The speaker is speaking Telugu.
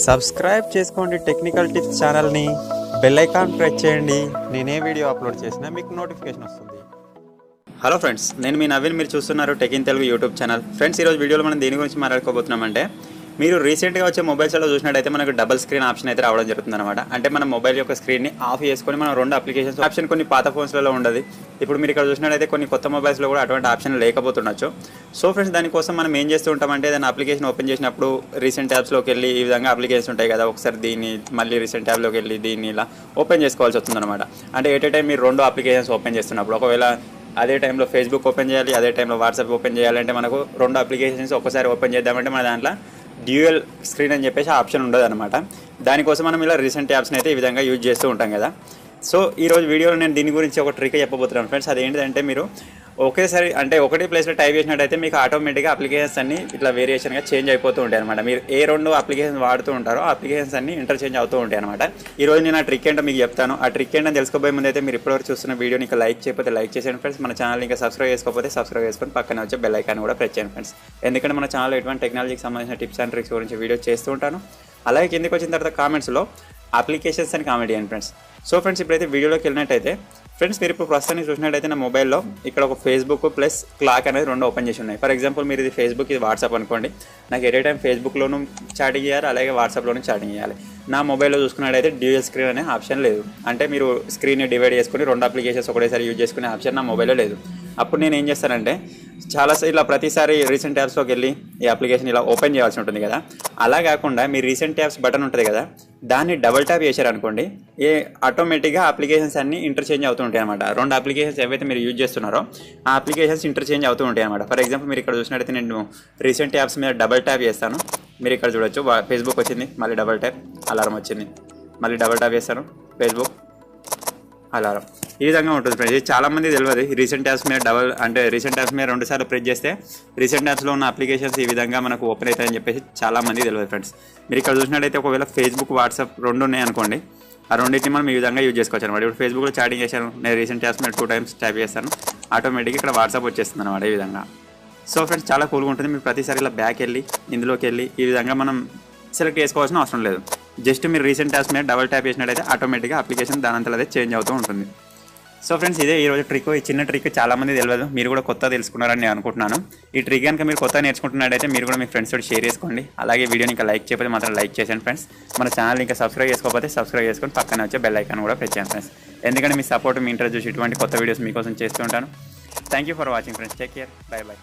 సబ్స్క్రైబ్ చేసుకోండి టెక్నికల్ టిప్స్ ఛానల్ని, బెల్ ఐకాన్ ప్రెస్ చేయండి. నేనే వీడియో అప్లోడ్ చేసినా మీకు నోటిఫికేషన్ వస్తుంది. హలో ఫ్రెండ్స్, నేను మీ నవీన్. మీరు చూస్తున్నారు tech in Telugu YouTube channel. Friends, ఈరోజు వీడియోలో మనం దేని గురించి మాట్లాడుకోబోతున్నామంటే, మీరు రీసెంట్గా వచ్చే మొబైల్స్లో చూసినట్టయితే మనకు డబుల్ స్క్రీన్ ఆప్షన్ అయితే రావడం జరుగుతుంది అనమాట. అంటే మన మొబైల్ యొక్క స్క్రీన్ని ఆఫ్ చేసుకొని మనం రెండు అప్లికేషన్స్ ఆప్షన్ కొన్ని పాత ఫోన్స్లలో ఉండదు. ఇప్పుడు మీరు ఇక్కడ చూసినట్టయితే కొన్ని కొత్త మొబైల్స్లో కూడా అటువంటి ఆప్షన్ లేకపోతుండొచ్చు. సో ఫ్రెండ్స్, దానికోసం మనం ఏం చేస్తూ ఉంటామంటే, దాని అప్లికేషన్ ఓపెన్ చేసినప్పుడు రీసెంట్ ట్యాబ్స్లోకి వెళ్ళి ఈ విధంగా అప్లికేషన్స్ ఉంటాయి కదా, ఒకసారి దీన్ని మళ్ళీ రీసెంట్ ట్యాబ్లోకి వెళ్ళి దీన్ని ఇలా ఓపెన్ చేసుకోవాల్సి వస్తుంది అనమాట. అంటే ఎట్ ఏ టైం మీరు రెండు అప్లికేషన్స్ ఓపెన్ చేస్తున్నప్పుడు, ఒకవేళ అదే టైంలో ఫేస్బుక్ ఓపెన్ చేయాలి, అదే టైంలో వాట్సాప్ ఓపెన్ చేయాలంటే మనకు రెండు అప్లికేషన్స్ ఒక్కసారి ఓపెన్ చేద్దామంటే మన దాంట్లో డ్యూయల్ స్క్రీన్ అని చెప్పేసి ఆప్షన్ ఉండదు అనమాట. దానికోసం మనం ఇలా రీసెంట్ యాప్స్ని అయితే ఈ విధంగా యూజ్ చేస్తూ ఉంటాం కదా. సో ఈరోజు వీడియోలో నేను దీని గురించి ఒక ట్రిక్ చెప్పబోతున్నాను ఫ్రెండ్స్. అదేంటంటే, మీరు ఒకేసారి అంటే ఒకటి ప్లేస్లో టైప్ చేసినట్టయితే మీకు ఆటోమేటిక్గా అప్లికేషన్స్ అన్ని ఇట్లా వేరియేషన్గా చేంజ్ అయిపోతూ ఉంటాయి అనమాట. మీరు ఏ రెండు అప్లికేషన్స్ వాడుతూ ఉంటారో ఆ అప్లికేషన్స్ అన్ని ఇంటర్చేంజ్ అవుతూ ఉంటాయి అనమాట. ఈరోజు నేను ఆ ట్రిక్ ఏంటో మీకు చెప్తాను. ఆ ట్రిక్ ఏంటో తెలుసుకోబోయే ముందు అయితే మీరు ఇప్పటివరకు చూస్తున్న వీడియోని ఇంకా లైక్ చేయకపోతే లైక్ చేసేయండి ఫ్రెండ్స్. మన ఛానల్ ఇంకా సబ్స్క్రైబ్ చేసుకోకపోతే సబ్స్క్రైబ్ చేసుకొని పక్కన వచ్చే బెల్ ఐకాన్ కూడా ప్రెస్ చేయండి ఫ్రెండ్స్. ఎందుకంటే మన ఛానల్లో ఎటువంటి టెక్నాలజీకి సంబంధించిన టిప్స్ అండ్ ట్రిక్స్ గురించి వీడియో చేస్తూ ఉంటాను. అలాగే కిందకి వచ్చిన తర్వాత కామెంట్స్లో అప్లికేషన్స్ అని కామెంట్ చేయండి ఫ్రెండ్స్. సో ఫ్రెండ్స్, ఇప్పుడైతే వీడియోలోకి వెళ్ళినట్టయితే ఫ్రెండ్స్, మీరు ఇప్పుడు ప్రస్తుతానికి చూసినట్టయితే నా మొబైల్లో ఇక్కడ ఒక ఫేస్బుక్ ప్లస్ క్లాక్ అనేది రెండు ఓపెన్ చేసి ఉన్నాయి. ఫర్ ఎగ్జాంపుల్, మీరు ఇది ఫేస్బుక్, ఇది వాట్సాప్ అనుకోండి. నాకు ఎట్ ఏ టైం ఫేస్బుక్లోనూ చాటింగ్ చేయాలి, అలాగే వాట్సాప్లోనూ చాటింగ్ చేయాలి. నా మొబైల్లో చూసుకున్నట్టయితే డ్యూయల్ స్క్రీన్ అనే ఆప్షన్ లేదు. అంటే మీరు స్క్రీన్ని డివైడ్ చేసుకుని రెండు అప్లికేషన్స్ ఒకటేసారి యూజ్ చేసుకునే ఆప్షన్ నా మొబైల్లో లేదు. అప్పుడు నేను ఏం చేస్తానంటే, ఇలా ప్రతిసారి రీసెంట్ ట్యాబ్స్లోకి వెళ్ళి ఈ అప్లికేషన్ ఇలా ఓపెన్ చేయాల్సి ఉంటుంది కదా. అలా కాకుండా మీ రీసెంట్ ట్యాబ్స్ బటన్ ఉంటుంది కదా, దాన్ని డబుల్ ట్యాప్ చేశారనుకోండి, ఆటోమేటిక్గా అప్లికేషన్స్ అన్ని ఇంటర్చేంజ్ అవుతూ ఉంటాయి అనమాట. రెండు అప్లికేషన్స్ ఏవైతే మీరు యూజ్ చేస్తున్నారో ఆ అప్లికేషన్స్ ఇంటర్చేంజ్ అవుతూ ఉంటాయి అనమాట. ఫర్ ఎగ్జాంపుల్, మీరు ఇక్కడ చూసినట్టయితే నేను రీసెంట్ ట్యాబ్స్ మీద డబుల్ ట్యాప్ చేస్తాను. మీరు ఇక్కడ చూడొచ్చు, ఫేస్బుక్ వచ్చింది, మళ్ళీ డబుల్ ట్యాప్, అలారం వచ్చింది, మళ్ళీ డబుల్ ట్యాప్ చేస్తాను, ఫేస్బుక్, అలారం. ఈ విధంగా ఉంటుంది ఫ్రెండ్స్. ఇది చాలామంది తెలియదు. రీసెంట్ ట్యాబ్స్ మీద రీసెంట్ ట్యాబ్స్ మీద 2 సార్లు ప్రెస్ చేస్తే రీసెంట్ ట్యాబ్స్లో ఉన్న అప్లికేషన్స్ ఈ విధంగా మనకు ఓపెన్ అవుతాయని చెప్పేసి చాలామంది తెలియదు ఫ్రెండ్స్. మీరు ఇక్కడ చూసినట్టయితే ఒకవేళ ఫేస్బుక్, వాట్సాప్ రెండు ఉన్నాయి అనుకోండి, ఆ రెండింటిని మనం ఈ విధంగా యూజ్ చేసుకోవచ్చు అనమాట. ఇప్పుడు ఫేస్బుక్లో చాటింగ్ చేశాను, నేను రీసెంట్ ట్యాబ్స్ మీద 2 టైమ్స్ ట్యాప్ చేస్తాను, ఆటోమేటిక్గా ఇక్కడ వాట్సాప్ వచ్చేస్తుంది అనమాట ఈ విధంగా. సో ఫ్రెండ్స్, చాలా కూల్గా ఉంటుంది. మీరు ప్రతిసారి ఇలా బ్యాక్ వెళ్ళి ఇందులోకి వెళ్ళి ఈ విధంగా మనం సెలెక్ట్ చేసుకోవాల్సిన అవసరం లేదు. జస్ట్ మీరు రీసెంట్ ట్యాబ్స్ మీద డబుల్ ట్యాప్ చేసినట్టయితే ఆటోమేటిక్గా అప్లికేషన్ దానంతలో అదే చేంజ్ అవుతూ ఉంటుంది. సో ఫ్రెండ్స్, ఇదే ఈరోజు ట్రిక్. ఈ చిన్న ట్రిక్ చాలామంది తెలియదు, మీరు కూడా కొత్త తెలుసుకున్నారని నేను అనుకుంటున్నాను. ఈ ట్రిక్ కనుక మీరు కొత్తగా నేర్చుకుంటున్నట్టయితే మీరు కూడా మీ ఫ్రెండ్స్ తోటి షేర్ చేసుకోండి. అలాగే వీడియోని ఇంకా లైక్ చేయకపోతే మాత్రం లైక్ చేయండి ఫ్రెండ్స్. మన ఛానల్ ఇంకా సబ్స్క్రైబ్ చేసుకోకపోతే సబ్స్క్రైబ్ చేసుకొని పక్కన వచ్చే బెల్ ఐకాన్ కూడా ప్రెస్ చేయండి ఫ్రెండ్స్. ఎందుకంటే మీ సపోర్ట్, మీ ఇంట్రెస్ట్ చూసి ఇటువంటి కొత్త వీడియోస్ మీకోసం చేస్తూ ఉంటాను. Thank you for watching friends. Take care, by by.